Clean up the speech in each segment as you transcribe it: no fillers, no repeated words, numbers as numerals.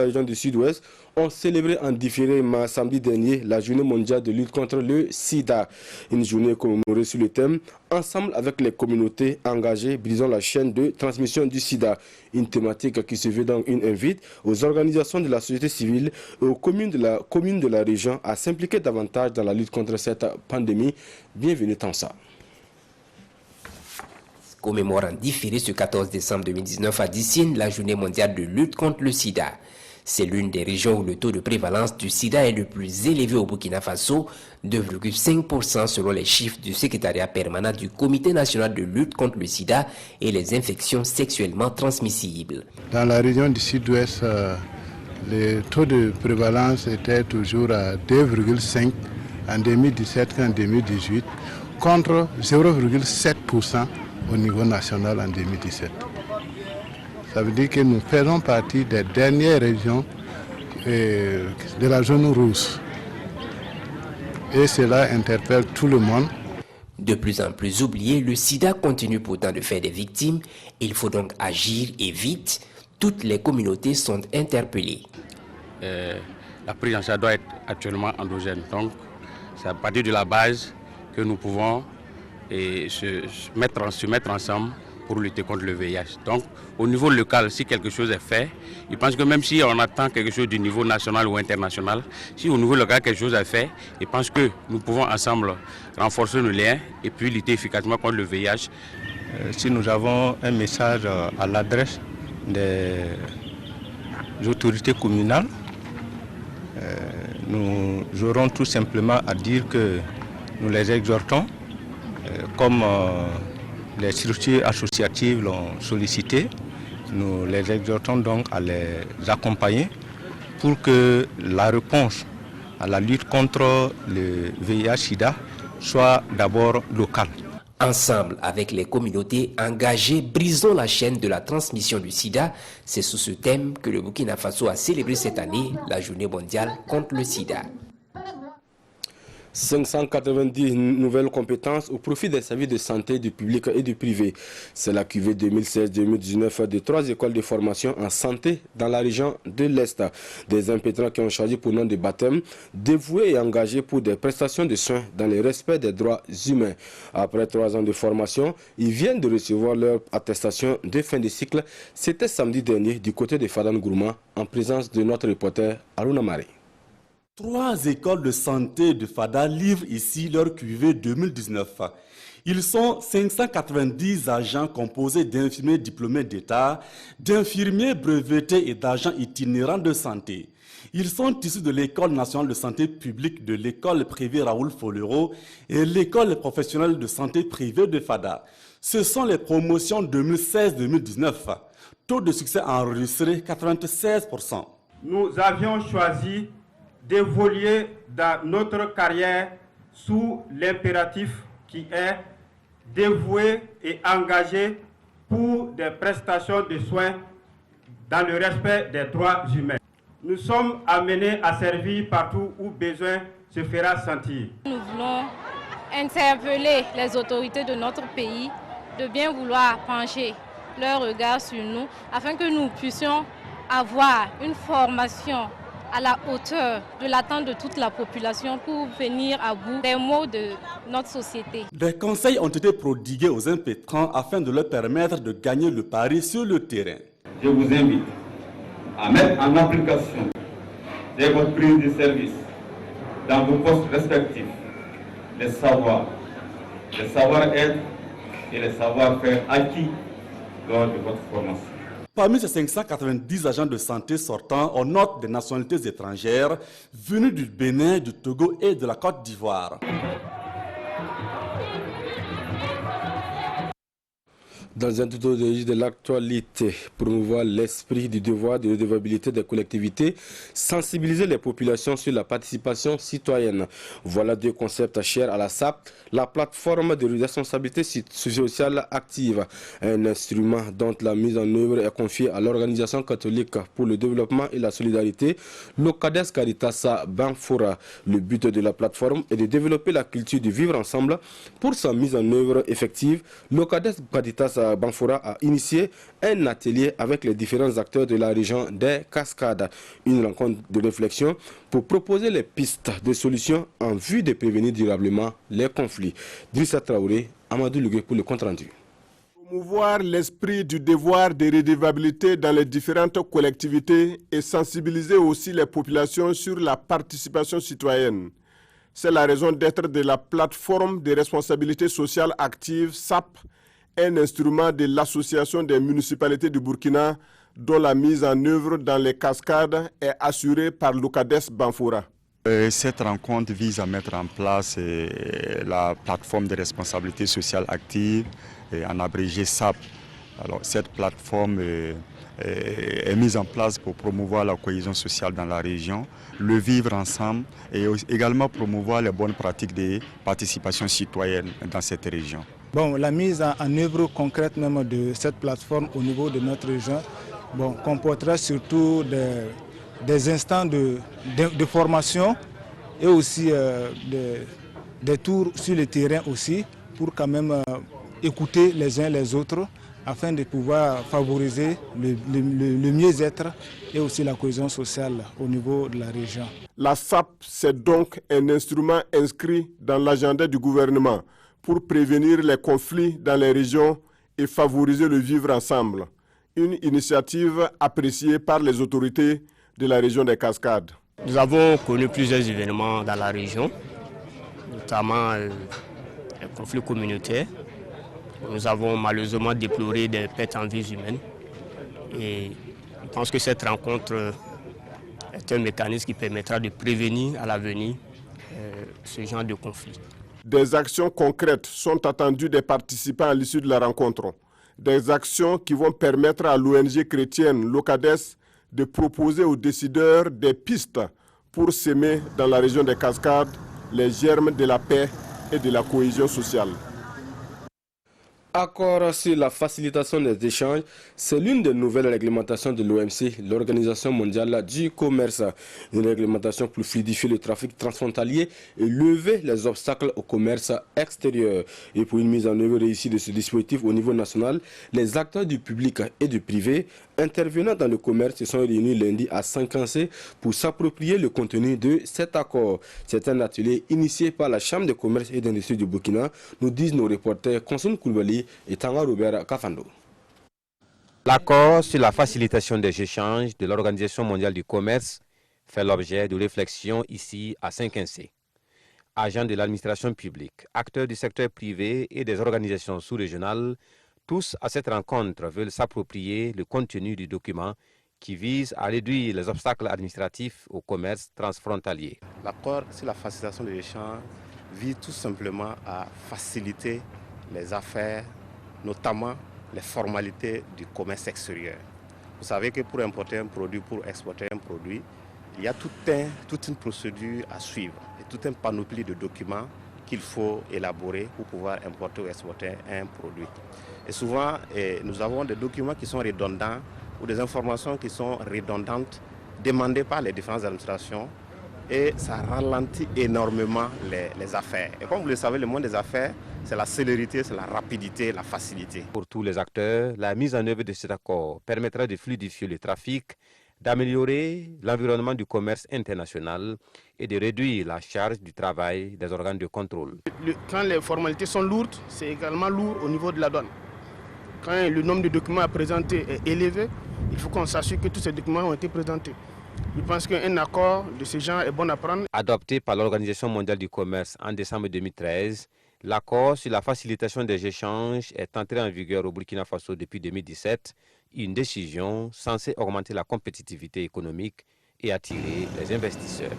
La région du Sud-Ouest ont célébré en différé samedi dernier la journée mondiale de lutte contre le sida. Une journée commémorée sur le thème « Ensemble avec les communautés engagées, brisons la chaîne de transmission du sida ». Une thématique qui se veut donc une invite aux organisations de la société civile et aux communes de la région à s'impliquer davantage dans la lutte contre cette pandémie. Bienvenue dans ça. Commémore en différé ce 14 décembre 2019 à Dissine la journée mondiale de lutte contre le sida. C'est l'une des régions où le taux de prévalence du sida est le plus élevé au Burkina Faso, 2,5% selon les chiffres du secrétariat permanent du Comité national de lutte contre le sida et les infections sexuellement transmissibles. Dans la région du Sud-Ouest, le taux de prévalence était toujours à 2,5 en 2017 qu'en 2018, contre 0,7% au niveau national en 2017. Ça veut dire que nous faisons partie des dernières régions de la zone rouge. Et cela interpelle tout le monde. De plus en plus oublié, le sida continue pourtant de faire des victimes. Il faut donc agir et vite. Toutes les communautés sont interpellées. La prise en charge doit être actuellement endogène. Donc, c'est à partir de la base que nous pouvons se mettre ensemble pour lutter contre le VIH. Donc, au niveau local, si quelque chose est fait, je pense que même si on attend quelque chose du niveau national ou international, si au niveau local quelque chose est fait, je pense que nous pouvons ensemble renforcer nos liens et puis lutter efficacement contre le VIH. Si nous avons un message à l'adresse des autorités communales, nous aurons tout simplement à dire que nous les exhortons, comme les structures associatives l'ont sollicité, nous les exhortons donc à les accompagner pour que la réponse à la lutte contre le VIH-Sida soit d'abord locale. Ensemble, avec les communautés engagées, brisons la chaîne de la transmission du sida. C'est sous ce thème que le Burkina Faso a célébré cette année la journée mondiale contre le sida. 590 nouvelles compétences au profit des services de santé du public et du privé. C'est la cuvée 2016-2019 de 3 écoles de formation en santé dans la région de l'Est. Des impétrants qui ont choisi pour nom de baptême, dévoués et engagés pour des prestations de soins dans le respect des droits humains. Après 3 ans de formation, ils viennent de recevoir leur attestation de fin de cycle. C'était samedi dernier du côté de Fadan Gourma en présence de notre reporter Aruna Mari. 3 écoles de santé de Fada livrent ici leur cuvée 2019. Ils sont 590 agents composés d'infirmiers diplômés d'État, d'infirmiers brevetés et d'agents itinérants de santé. Ils sont issus de l'École nationale de santé publique, de l'École privée Raoul Folero et l'École professionnelle de santé privée de Fada. Ce sont les promotions 2016-2019. Taux de succès enregistré 96%. Nous avions choisi d'évoluer dans notre carrière sous l'impératif qui est dévoué et engagé pour des prestations de soins dans le respect des droits humains. Nous sommes amenés à servir partout où besoin se fera sentir. Nous voulons interpeller les autorités de notre pays de bien vouloir pencher leur regard sur nous afin que nous puissions avoir une formation à la hauteur de l'attente de toute la population pour venir à bout des maux de notre société. Des conseils ont été prodigués aux impétrants afin de leur permettre de gagner le pari sur le terrain. Je vous invite à mettre en application dès votre prise de service dans vos postes respectifs les savoir-être et les savoir-faire acquis lors de votre formation. Parmi ces 590 agents de santé sortants, on note des nationalités étrangères venues du Bénin, du Togo et de la Côte d'Ivoire. Dans un tuto de l'actualité, promouvoir l'esprit du devoir de redevabilité des collectivités, sensibiliser les populations sur la participation citoyenne. Voilà 2 concepts chers à la SAP, la plateforme de responsabilité sociale active, un instrument dont la mise en œuvre est confiée à l'Organisation catholique pour le développement et la solidarité, l'Ocades Caritas Banfora. Le but de la plateforme est de développer la culture du vivre ensemble. Pour sa mise en œuvre effective, l'Ocades Caritas Banfora a initié un atelier avec les différents acteurs de la région des Cascades. Une rencontre de réflexion pour proposer les pistes de solutions en vue de prévenir durablement les conflits. Drissa Traoré, Amadou Lugue pour le compte-rendu. Promouvoir l'esprit du devoir de redevabilité dans les différentes collectivités et sensibiliser aussi les populations sur la participation citoyenne. C'est la raison d'être de la plateforme de responsabilité sociale active SAP, un instrument de l'association des municipalités du Burkina dont la mise en œuvre dans les Cascades est assurée par l'OCADES Banfora. Cette rencontre vise à mettre en place la plateforme de responsabilité sociale active, en abrégé SAP. Alors, cette plateforme est mise en place pour promouvoir la cohésion sociale dans la région, le vivre ensemble et également promouvoir les bonnes pratiques de participation citoyenne dans cette région. Bon, la mise en œuvre concrète même de cette plateforme au niveau de notre région comportera surtout des instants de formation et aussi des tours sur le terrain aussi pour quand même écouter les uns les autres afin de pouvoir favoriser le mieux-être et aussi la cohésion sociale au niveau de la région. La SAP, c'est donc un instrument inscrit dans l'agenda du gouvernement pour prévenir les conflits dans les régions et favoriser le vivre ensemble. Une initiative appréciée par les autorités de la région des Cascades. Nous avons connu plusieurs événements dans la région, notamment les conflits communautaires. Nous avons malheureusement déploré des pertes en vies humaines. Et je pense que cette rencontre est un mécanisme qui permettra de prévenir à l'avenir ce genre de conflit. Des actions concrètes sont attendues des participants à l'issue de la rencontre. Des actions qui vont permettre à l'ONG chrétienne l'OCADES de proposer aux décideurs des pistes pour s'aimer dans la région des Cascades les germes de la paix et de la cohésion sociale. Accord sur la facilitation des échanges, c'est l'une des nouvelles réglementations de l'OMC, l'Organisation mondiale du commerce. Une réglementation pour fluidifier le trafic transfrontalier et lever les obstacles au commerce extérieur. Et pour une mise en œuvre réussie de ce dispositif au niveau national, les acteurs du public et du privé intervenant dans le commerce se sont réunis lundi à Sankansé pour s'approprier le contenu de cet accord. C'est un atelier initié par la Chambre de commerce et d'industrie du Burkina, nous disent nos reporters Konsun Koulibaly et Tanga Robert Kafando. L'accord sur la facilitation des échanges de l'Organisation mondiale du commerce fait l'objet de réflexions ici à Sankansé. Agents de l'administration publique, acteurs du secteur privé et des organisations sous-régionales, tous à cette rencontre veulent s'approprier le contenu du document qui vise à réduire les obstacles administratifs au commerce transfrontalier. L'accord sur la facilitation des échanges vise tout simplement à faciliter les affaires, notamment les formalités du commerce extérieur. Vous savez que pour importer un produit, pour exporter un produit, il y a toute une procédure à suivre et toute une panoplie de documents qu'il faut élaborer pour pouvoir importer ou exporter un produit. Et souvent, nous avons des documents qui sont redondants ou des informations qui sont redondantes demandées par les différentes administrations et ça ralentit énormément les affaires. Et comme vous le savez, le monde des affaires, c'est la célérité, c'est la rapidité, la facilité. Pour tous les acteurs, la mise en œuvre de cet accord permettra de fluidifier le trafic, d'améliorer l'environnement du commerce international et de réduire la charge du travail des organes de contrôle. Quand les formalités sont lourdes, c'est également lourd au niveau de la douane. Quand le nombre de documents à présenter est élevé, il faut qu'on s'assure que tous ces documents ont été présentés. Je pense qu'un accord de ce genre est bon à prendre. Adopté par l'Organisation mondiale du commerce en décembre 2013, l'accord sur la facilitation des échanges est entré en vigueur au Burkina Faso depuis 2017, une décision censée augmenter la compétitivité économique et attirer les investisseurs.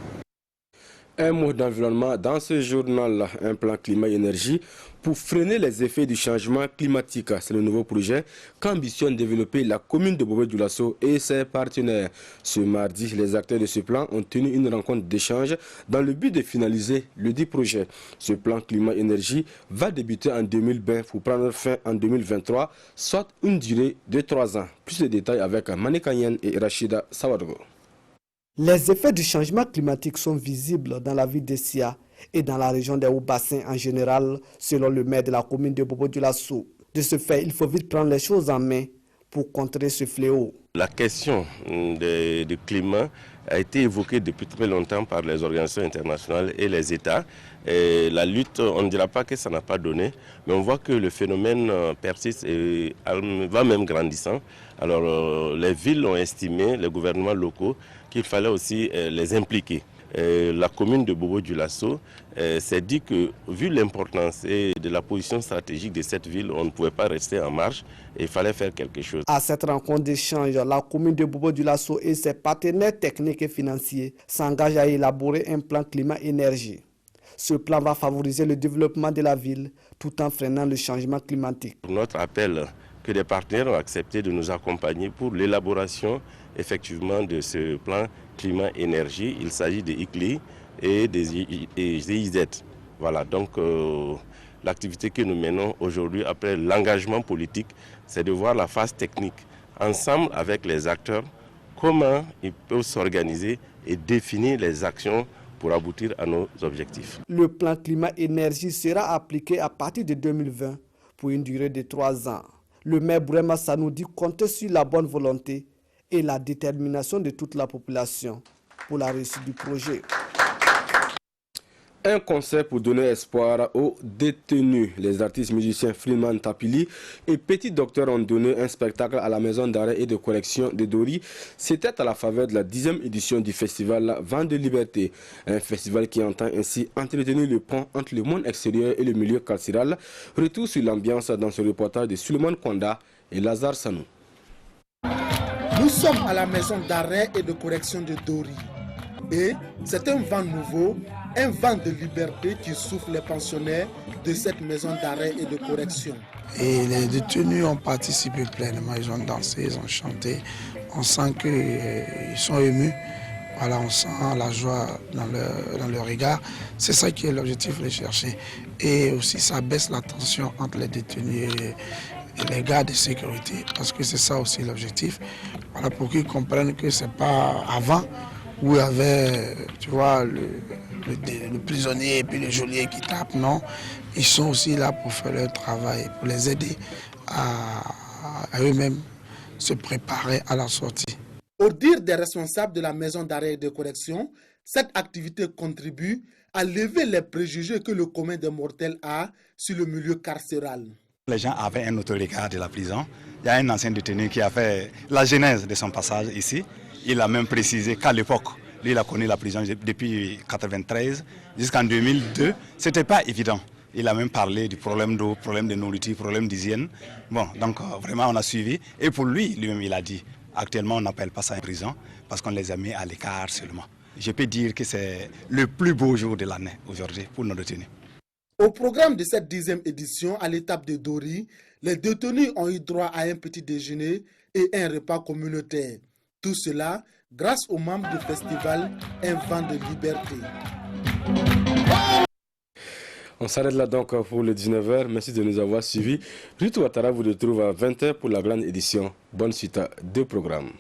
Un mot d'environnement dans ce journal, un plan climat-énergie pour freiner les effets du changement climatique. C'est le nouveau projet qu'ambitionne développer la commune de Bobo-Dioulasso et ses partenaires. Ce mardi, les acteurs de ce plan ont tenu une rencontre d'échange dans le but de finaliser le dit projet. Ce plan climat-énergie va débuter en 2020 pour prendre fin en 2023, soit une durée de 3 ans. Plus de détails avec Mané Kanyen et Rachida Sawadogo. Les effets du changement climatique sont visibles dans la ville de Sia et dans la région des Hauts-Bassins en général, selon le maire de la commune de Bobo-Dioulasso. De ce fait, il faut vite prendre les choses en main pour contrer ce fléau. La question du climat a été évoquée depuis très longtemps par les organisations internationales et les États. Et la lutte, on ne dira pas que ça n'a pas donné, mais on voit que le phénomène persiste et va même grandissant. Alors les villes ont estimé, les gouvernements locaux, qu'il fallait aussi les impliquer. La commune de Bobo-Dioulasso s'est dit que, vu l'importance et de la position stratégique de cette ville, on ne pouvait pas rester en marge et il fallait faire quelque chose. À cette rencontre d'échange, la commune de Bobo-Dioulasso et ses partenaires techniques et financiers s'engagent à élaborer un plan climat-énergie. Ce plan va favoriser le développement de la ville tout en freinant le changement climatique. Notre appel que des partenaires ont accepté de nous accompagner pour l'élaboration effectivement de ce plan climat-énergie. Il s'agit des ICLI et des GIZ. Voilà, donc l'activité que nous menons aujourd'hui après l'engagement politique, c'est de voir la phase technique ensemble avec les acteurs, comment ils peuvent s'organiser et définir les actions pour aboutir à nos objectifs. Le plan climat-énergie sera appliqué à partir de 2020 pour une durée de 3 ans. Le maire Bourema Sanoudi compte sur la bonne volonté et la détermination de toute la population pour la réussite du projet. Un concert pour donner espoir aux détenus. Les artistes musiciens Freeman Tapili et Petit Docteur ont donné un spectacle à la maison d'arrêt et de correction de Dori. C'était à la faveur de la 10e édition du festival Vent de Liberté. Un festival qui entend ainsi entretenir le pont entre le monde extérieur et le milieu carcéral. Retour sur l'ambiance dans ce reportage de Suleiman Konda et Lazare Sanou. Nous sommes à la maison d'arrêt et de correction de Dori. Et c'est un vent nouveau, un vent de liberté qui souffle les pensionnaires de cette maison d'arrêt et de correction. Et les détenus ont participé pleinement, ils ont dansé, ils ont chanté. On sent qu'ils sont émus. Voilà, on sent la joie dans leur regard. C'est ça qui est l'objectif de chercher. Et aussi, ça baisse la tension entre les détenus et les gars de sécurité. Parce que c'est ça aussi l'objectif. Voilà, pour qu'ils comprennent que ce n'est pas avant où il y avait, tu vois, le prisonnier et puis le geôlier qui tape, non. Ils sont aussi là pour faire leur travail, pour les aider à eux-mêmes se préparer à la sortie. Au dire des responsables de la maison d'arrêt et de correction, cette activité contribue à lever les préjugés que le commun des mortels a sur le milieu carcéral. Les gens avaient un autre regard de la prison. Il y a un ancien détenu qui a fait la genèse de son passage ici. Il a même précisé qu'à l'époque, lui, il a connu la prison depuis 1993 jusqu'en 2002. Ce n'était pas évident. Il a même parlé du problème d'eau, problème de nourriture, problème d'hygiène. Bon, donc vraiment, on a suivi. Et pour lui-même, il a dit, actuellement, on n'appelle pas ça une prison parce qu'on les a mis à l'écart seulement. Je peux dire que c'est le plus beau jour de l'année aujourd'hui pour nos détenus. Au programme de cette 10e édition, à l'étape de Dori, les détenus ont eu droit à un petit déjeuner et un repas communautaire. Tout cela grâce aux membres du festival Un Vent de Liberté. On s'arrête là donc pour le 19h. Merci de nous avoir suivis. Ruth Ouattara vous retrouve à 20h pour la grande édition. Bonne suite de programme.